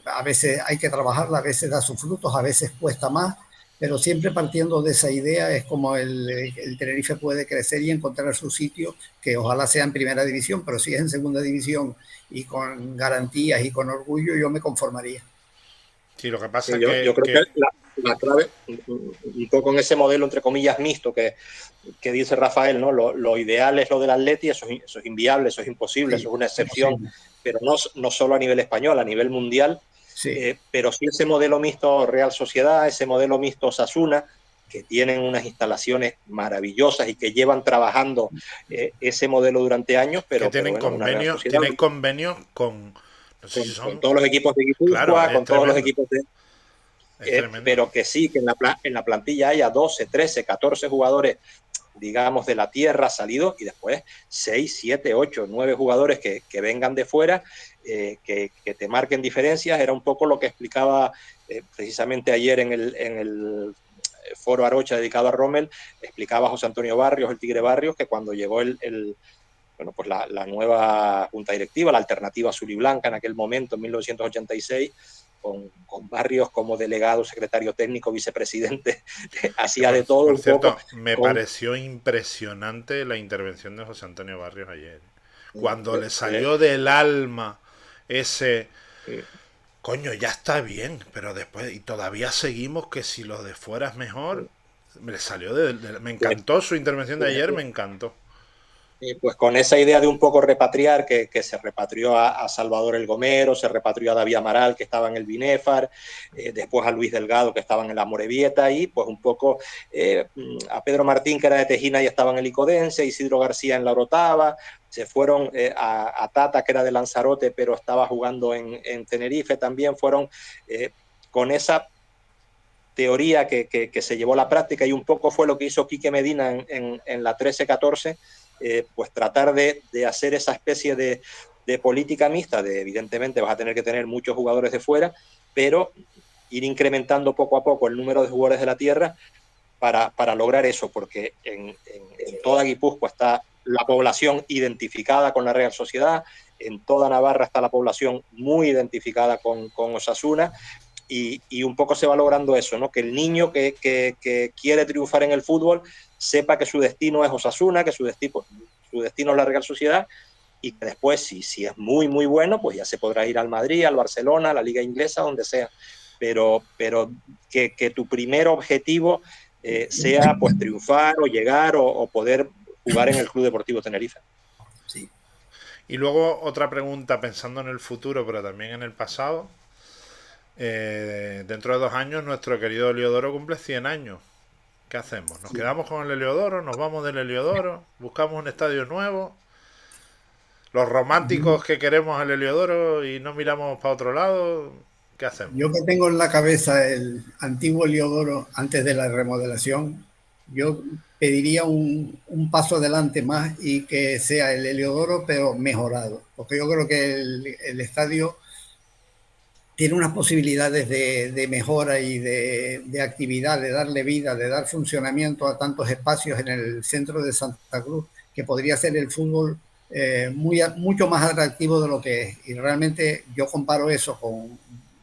a veces hay que trabajarla, a veces da sus frutos, a veces cuesta más, pero siempre partiendo de esa idea es como el Tenerife puede crecer y encontrar su sitio, que ojalá sea en primera división, pero si es en segunda división y con garantías y con orgullo, yo me conformaría. Sí, lo que pasa sí, yo creo que la clave, un poco en ese modelo, entre comillas, mixto que dice Rafael, ¿no? Lo ideal es lo del Atleti, eso es inviable, eso es imposible, eso es una excepción, pero no solo a nivel español, a nivel mundial. Pero sí ese modelo mixto Real Sociedad, ese modelo mixto Osasuna, que tienen unas instalaciones maravillosas y que llevan trabajando ese modelo durante años, pero tienen bueno, convenios, tienen convenios con, no sé si son, con todos los equipos de Guipúzcoa, claro, con todos los equipos de... pero que sí, que en la plantilla haya 12, 13, 14 jugadores, digamos, de la tierra salidos y después 6, 7, 8, 9 jugadores que vengan de fuera, que te marquen diferencias. Era un poco lo que explicaba precisamente ayer en el foro Arocha dedicado a Rommel, explicaba José Antonio Barrios, el Tigre Barrios, que cuando llegó bueno, pues la nueva junta directiva, la alternativa azul y blanca en aquel momento, en 1986, con Barrios como delegado, secretario técnico, vicepresidente, hacía de Por, todo por un poco. cierto, me pareció impresionante la intervención de José Antonio Barrios ayer. Cuando le salió del alma ese... Coño, ya está bien, pero después... Y todavía seguimos que si lo de fuera es mejor... Me salió me encantó su intervención de ayer, me encantó. Pues con esa idea de un poco repatriar, que se repatrió a Salvador El Gomero, se repatrió a David Amaral, que estaba en el Binéfar, después a Luis Delgado, que estaba en la Morevieta, y pues un poco a Pedro Martín, que era de Tejina, y estaba en el Icodense, Isidro García en la Orotava, se fueron a Tata, que era de Lanzarote, pero estaba jugando en Tenerife, también fueron con esa teoría que se llevó a la práctica, y un poco fue lo que hizo Quique Medina en la 13-14, pues tratar de hacer esa especie de política mixta, evidentemente vas a tener que tener muchos jugadores de fuera, pero ir incrementando poco a poco el número de jugadores de la tierra para lograr eso, porque en toda Guipúzcoa está la población identificada con la Real Sociedad, en toda Navarra está la población muy identificada con Osasuna, y un poco se va logrando eso, ¿no? Que el niño que quiere triunfar en el fútbol sepa que su destino es Osasuna, que su destino es la Real Sociedad, y que después, si es muy, muy bueno, pues ya se podrá ir al Madrid, al Barcelona, a la Liga Inglesa, donde sea. Pero que tu primer objetivo sea pues triunfar o llegar o poder jugar en el Club Deportivo Tenerife. Sí. Y luego otra pregunta pensando en el futuro, pero también en el pasado. Dentro de 2 años nuestro querido Heliodoro cumple 100 años. ¿Qué hacemos? ¿Nos quedamos con el Heliodoro? ¿Nos vamos del Heliodoro? ¿Buscamos un estadio nuevo? ¿Los románticos que queremos el Heliodoro y no miramos para otro lado? ¿Qué hacemos? Yo que tengo en la cabeza el antiguo Heliodoro antes de la remodelación, yo pediría un paso adelante más y que sea el Heliodoro pero mejorado, porque yo creo que el estadio tiene unas posibilidades de mejora y de actividad, de darle vida, de dar funcionamiento a tantos espacios en el centro de Santa Cruz, que podría ser el fútbol mucho más atractivo de lo que es. Y realmente yo comparo eso con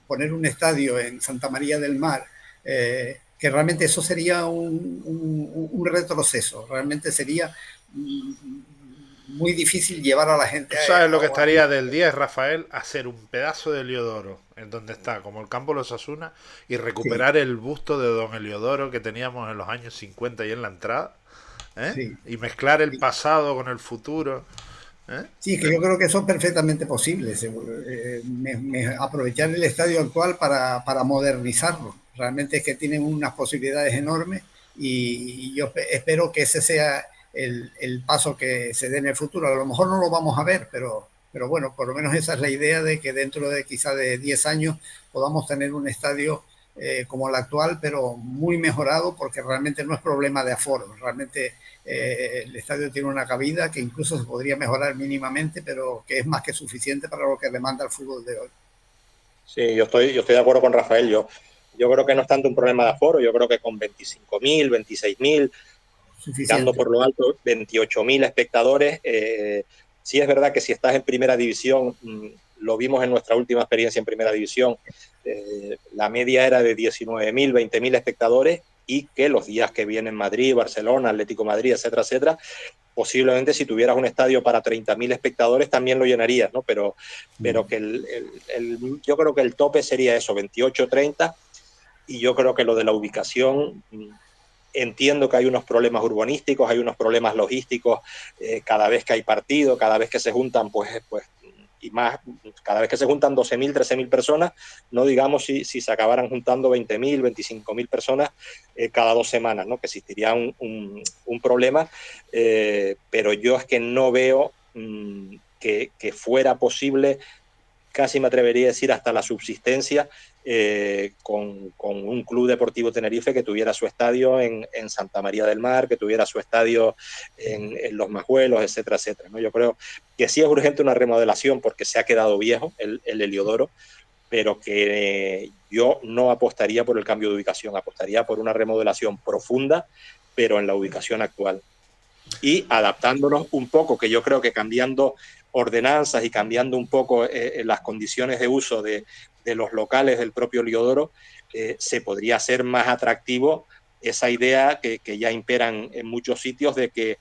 poner un estadio en Santa María del Mar, que realmente eso sería un retroceso, realmente sería muy difícil llevar a la gente ¿Tú sabes lo que a estaría del 10, Rafael? Hacer un pedazo de Heliodoro en donde está, como el campo de los Osasuna, y sí, recuperar el busto de don Heliodoro que teníamos en los años 50 y en la entrada, ¿eh? sí. Y mezclar el Sí. pasado con el futuro, ¿eh? Sí, que yo creo que eso es perfectamente posible, aprovechar el estadio actual para modernizarlo. Realmente es que tienen unas posibilidades enormes y yo espero que ese sea el paso que se dé en el futuro. A lo mejor no lo vamos a ver, pero bueno, por lo menos esa es la idea de que dentro de quizá de 10 años podamos tener un estadio como el actual, pero muy mejorado, porque realmente no es problema de aforo, realmente el estadio tiene una cabida que incluso se podría mejorar mínimamente, pero que es más que suficiente para lo que demanda el fútbol de hoy. Sí, yo estoy de acuerdo con Rafael. Yo creo que no es tanto un problema de aforo, yo creo que con 25.000, 26.000, tirando Suficiente. por lo alto 28.000 espectadores, sí es verdad que si estás en primera división, lo vimos en nuestra última experiencia en primera división, la media era de 19.000, 20.000 espectadores, y que los días que vienen Madrid, Barcelona, Atlético Madrid, etcétera, etcétera, posiblemente si tuvieras un estadio para 30.000 espectadores también lo llenarías, ¿no? Pero que yo creo que el tope sería eso, 28, 30, y yo creo que lo de la ubicación, entiendo que hay unos problemas urbanísticos, hay unos problemas logísticos, cada vez que hay partido, cada vez que se juntan, pues y más, cada vez que se juntan 12.000, 13.000 personas, no digamos si se acabaran juntando 20.000, 25.000 personas cada 2 semanas, ¿no? Que existiría un problema, pero yo es que no veo que fuera posible, casi me atrevería a decir hasta la subsistencia, con un Club Deportivo Tenerife que tuviera su estadio en Santa María del Mar, que tuviera su estadio en Los Majuelos, etcétera, etcétera, ¿no? Yo creo que sí es urgente una remodelación porque se ha quedado viejo el Heliodoro, pero que yo no apostaría por el cambio de ubicación, apostaría por una remodelación profunda, pero en la ubicación actual. Y adaptándonos un poco, que yo creo que cambiando ordenanzas y cambiando un poco las condiciones de uso de los locales del propio Heliodoro, se podría hacer más atractivo esa idea que ya imperan en muchos sitios de que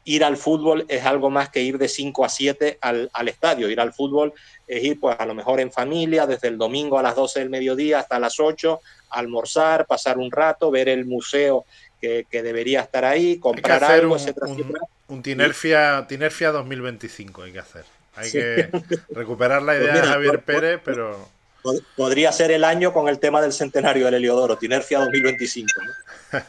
ir al fútbol es algo más que ir de 5 a 7 al estadio. Ir al fútbol es ir, pues, a lo mejor en familia, desde el domingo a las 12 del mediodía hasta las 8, almorzar, pasar un rato, ver el museo que debería estar ahí, comprar algo, etcétera, etcétera. Un Tinerfia 2025 hay que hacer. Hay Sí. que recuperar la idea Pues de mira, Javier Pérez, pero... podría ser el año con el tema del centenario del Heliodoro, Tinerfia 2025, ¿no?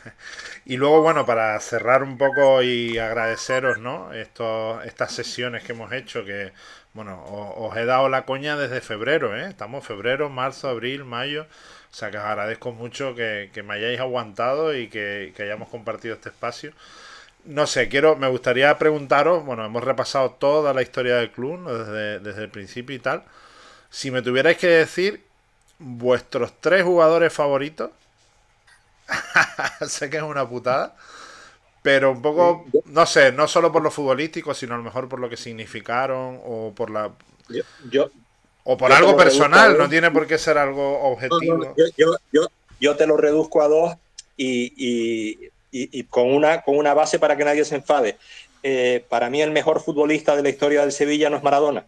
Y luego, bueno, para cerrar un poco y agradeceros, ¿no? Estas sesiones que hemos hecho, que, bueno, os he dado la coña desde febrero, ¿eh? Estamos en febrero, marzo, abril, mayo. O sea que os agradezco mucho que me hayáis aguantado y que hayamos compartido este espacio. No sé, me gustaría preguntaros, bueno, hemos repasado toda la historia del club, ¿no? Desde el principio y tal. Si me tuvierais que decir vuestros 3 jugadores favoritos, sé que es una putada, pero un poco, no sé, no solo por lo futbolístico, sino a lo mejor por lo que significaron o por la... Yo, O por yo te algo lo reduzco a personal, no dos. tiene por qué ser algo objetivo. Yo te lo reduzco a dos y con una base para que nadie se enfade. Para mí el mejor futbolista de la historia del Sevilla no es Maradona.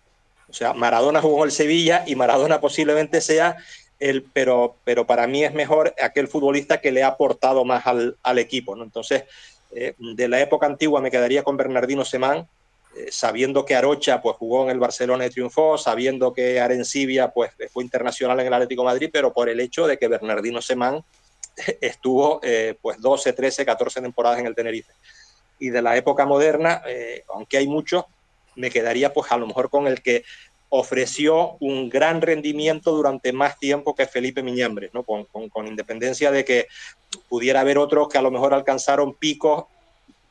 O sea, Maradona jugó en el Sevilla y Maradona posiblemente sea pero para mí es mejor aquel futbolista que le ha aportado más al equipo, ¿no? Entonces, de la época antigua me quedaría con Bernardino Semán, sabiendo que Arocha pues jugó en el Barcelona y triunfó, sabiendo que Arencibia pues fue internacional en el Atlético de Madrid, pero por el hecho de que Bernardino Semán estuvo pues 12, 13, 14 temporadas en el Tenerife. Y de la época moderna, aunque hay muchos, me quedaría pues a lo mejor con el que ofreció un gran rendimiento durante más tiempo que Felipe Miñambres, ¿no? Con independencia de que pudiera haber otros que a lo mejor alcanzaron picos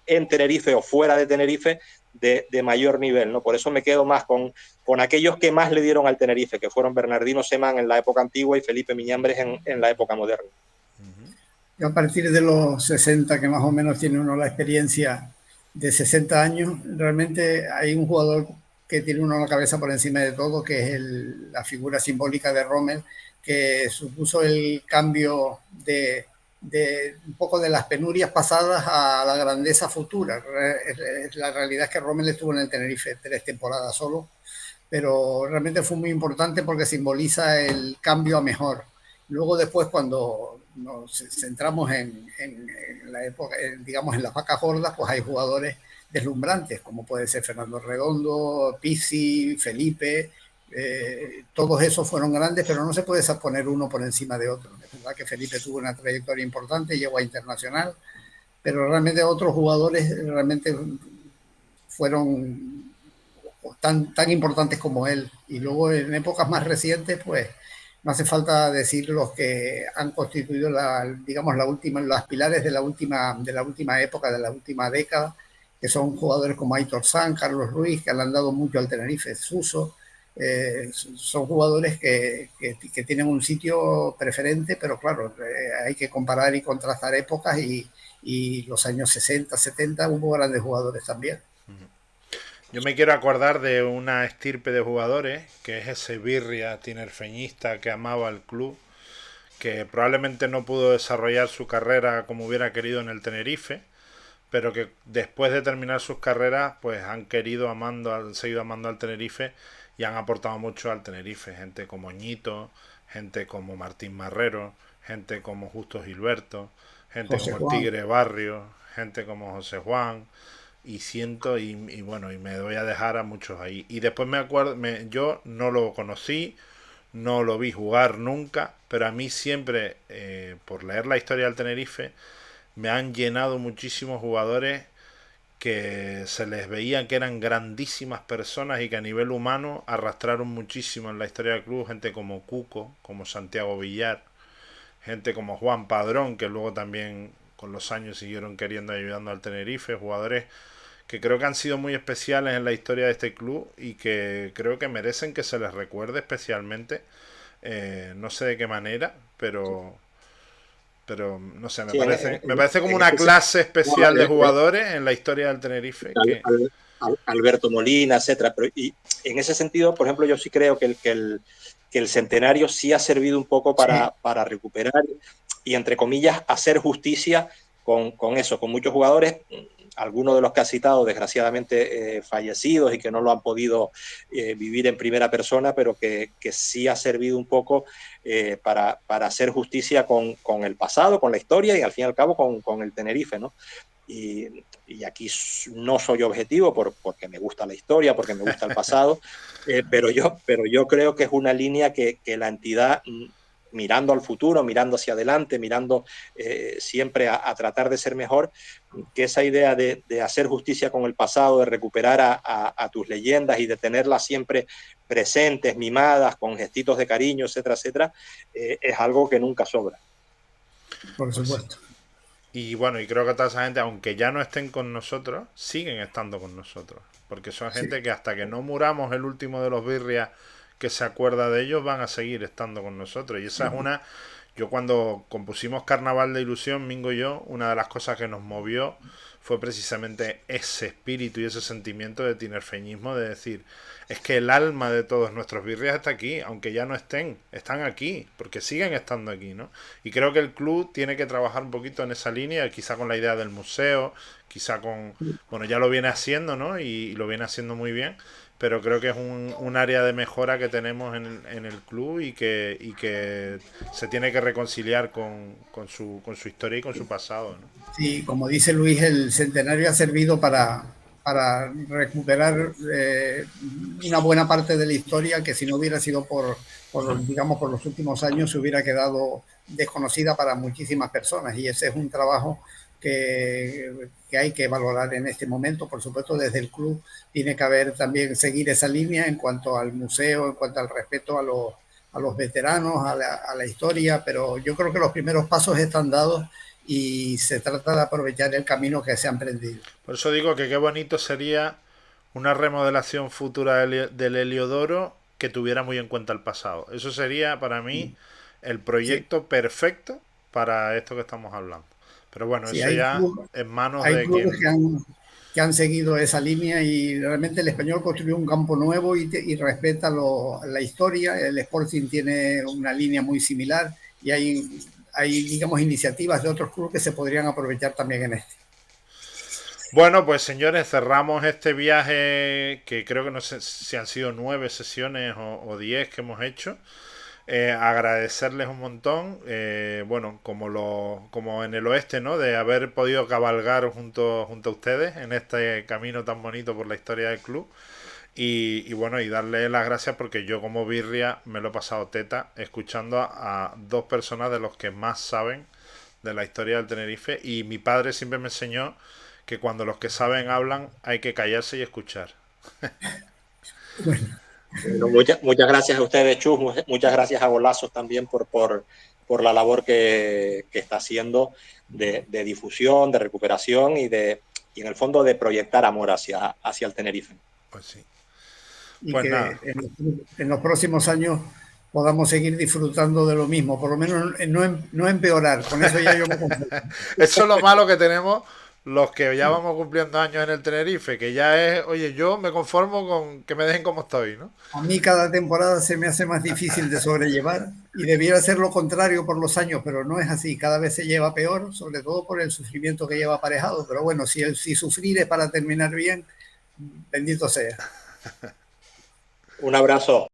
en Tenerife o fuera de Tenerife de mayor nivel, ¿no? Por eso me quedo más con aquellos que más le dieron al Tenerife, que fueron Bernardino Semán en la época antigua y Felipe Miñambres en la época moderna. Yo a partir de los 60, que más o menos tiene uno la experiencia de 60 años, realmente hay un jugador que tiene uno la cabeza por encima de todo, que es la figura simbólica de Rommel, que supuso el cambio de un poco de las penurias pasadas a la grandeza futura. La realidad es que Rommel estuvo en el Tenerife 3 temporadas solo, pero realmente fue muy importante porque simboliza el cambio a mejor. Luego después, cuando nos centramos en la época, digamos en las vacas gordas, pues hay jugadores deslumbrantes, como puede ser Fernando Redondo, Pizzi, Felipe, todos esos fueron grandes, pero no se puede poner uno por encima de otro. Es verdad que Felipe tuvo una trayectoria importante, llegó a internacional, pero realmente otros jugadores realmente fueron tan importantes como él. Y luego en épocas más recientes, pues no hace falta decir los que han constituido digamos los pilares de la última época, de la última década, que son jugadores como Aitor San, Carlos Ruiz, que le han dado mucho al Tenerife, Suso. Son jugadores que tienen un sitio preferente, pero claro, hay que comparar y contrastar épocas y los años 60, 70 hubo grandes jugadores también. Yo me quiero acordar de una estirpe de jugadores, que es ese birria tinerfeñista que amaba al club, que probablemente no pudo desarrollar su carrera como hubiera querido en el Tenerife, pero que después de terminar sus carreras pues han seguido amando al Tenerife y han aportado mucho al Tenerife. Gente como Ñito, gente como Martín Marrero, gente como Justo Gilberto, gente José como Juan. el Tigre Barrio, gente como José Juan, y bueno, y me voy a dejar a muchos ahí. Y después me acuerdo, yo no lo conocí, no lo vi jugar nunca, pero a mí siempre, por leer la historia del Tenerife, me han llenado muchísimos jugadores que se les veía que eran grandísimas personas y que a nivel humano arrastraron muchísimo en la historia del club. Gente como Cuco, como Santiago Villar, gente como Juan Padrón, que luego también con los años siguieron queriendo y ayudando al Tenerife. Jugadores que creo que han sido muy especiales en la historia de este club y que creo que merecen que se les recuerde especialmente. No sé de qué manera, pero no sé, me parece como una clase especial de jugadores en la historia del Tenerife. Alberto Molina, etcétera. Pero, y en ese sentido, por ejemplo, yo sí creo que el centenario sí ha servido un poco para recuperar y, entre comillas, hacer justicia con eso, con muchos jugadores, algunos de los que ha citado, desgraciadamente fallecidos y que no lo han podido vivir en primera persona, pero que sí ha servido un poco para hacer justicia con el pasado, con la historia y, al fin y al cabo, con el Tenerife, ¿no? Y aquí no soy objetivo porque me gusta la historia, porque me gusta el pasado, pero yo creo que es una línea que la entidad, mirando al futuro, mirando hacia adelante, mirando siempre a tratar de ser mejor, que esa idea de hacer justicia con el pasado, de recuperar a tus leyendas y de tenerlas siempre presentes, mimadas, con gestitos de cariño, etcétera, etcétera, es algo que nunca sobra. Por supuesto. Y bueno, y creo que toda esa gente, aunque ya no estén con nosotros, siguen estando con nosotros. Porque son gente que hasta que no muramos el último de los birrias que se acuerda de ellos, van a seguir estando con nosotros. Y esa es una... Yo cuando compusimos Carnaval de Ilusión, Mingo y yo, una de las cosas que nos movió fue precisamente ese espíritu y ese sentimiento de tinerfeñismo, de decir, es que el alma de todos nuestros birrias está aquí, aunque ya no estén, están aquí, porque siguen estando aquí, ¿no? Y creo que el club tiene que trabajar un poquito en esa línea, quizá con la idea del museo, quizá con, bueno, ya lo viene haciendo, ¿no? Y lo viene haciendo muy bien, pero creo que es un área de mejora que tenemos en el club y que se tiene que reconciliar con su historia y con su pasado, ¿no? Sí, como dice Luis, el centenario ha servido para recuperar una buena parte de la historia que, si no hubiera sido digamos, por los últimos años, se hubiera quedado desconocida para muchísimas personas, y ese es un trabajo que hay que valorar en este momento. Por supuesto, desde el club tiene que haber también seguir esa línea en cuanto al museo, en cuanto al respeto a los veteranos, a la historia, pero yo creo que los primeros pasos están dados y se trata de aprovechar el camino que se ha emprendido. Por eso digo que qué bonito sería una remodelación futura del Heliodoro que tuviera muy en cuenta el pasado. Eso sería para mí el proyecto perfecto para esto que estamos hablando. Pero bueno, eso ya en manos de quien... que han seguido esa línea, y realmente el Español construyó un campo nuevo y respeta la historia. El Sporting tiene una línea muy similar y hay, digamos, iniciativas de otros clubes que se podrían aprovechar también en este. Bueno, pues señores, cerramos este viaje que creo que no sé si han sido 9 sesiones o 10 que hemos hecho. Agradecerles un montón, bueno, como en el oeste, ¿no? De haber podido cabalgar junto a ustedes en este camino tan bonito por la historia del club. Y bueno, y darle las gracias porque yo como birria me lo he pasado teta escuchando a dos personas de los que más saben de la historia del Tenerife, y mi padre siempre me enseñó que cuando los que saben hablan hay que callarse y escuchar. Bueno, muchas gracias a ustedes, Chus, muchas gracias a Golazos también por la labor que está haciendo de difusión, de recuperación y en el fondo de proyectar amor hacia el Tenerife. Pues sí. Y pues que nada. En los próximos años podamos seguir disfrutando de lo mismo, por lo menos no empeorar. Con eso ya yo me conformo. Eso es lo malo que tenemos los que ya vamos cumpliendo años en el Tenerife, que ya es, oye, yo me conformo con que me dejen como estoy, ¿no? A mí cada temporada se me hace más difícil de sobrellevar, y debiera ser lo contrario por los años, pero no es así. Cada vez se lleva peor, sobre todo por el sufrimiento que lleva aparejado. Pero bueno, si sufrir es para terminar bien, bendito sea. Un abrazo.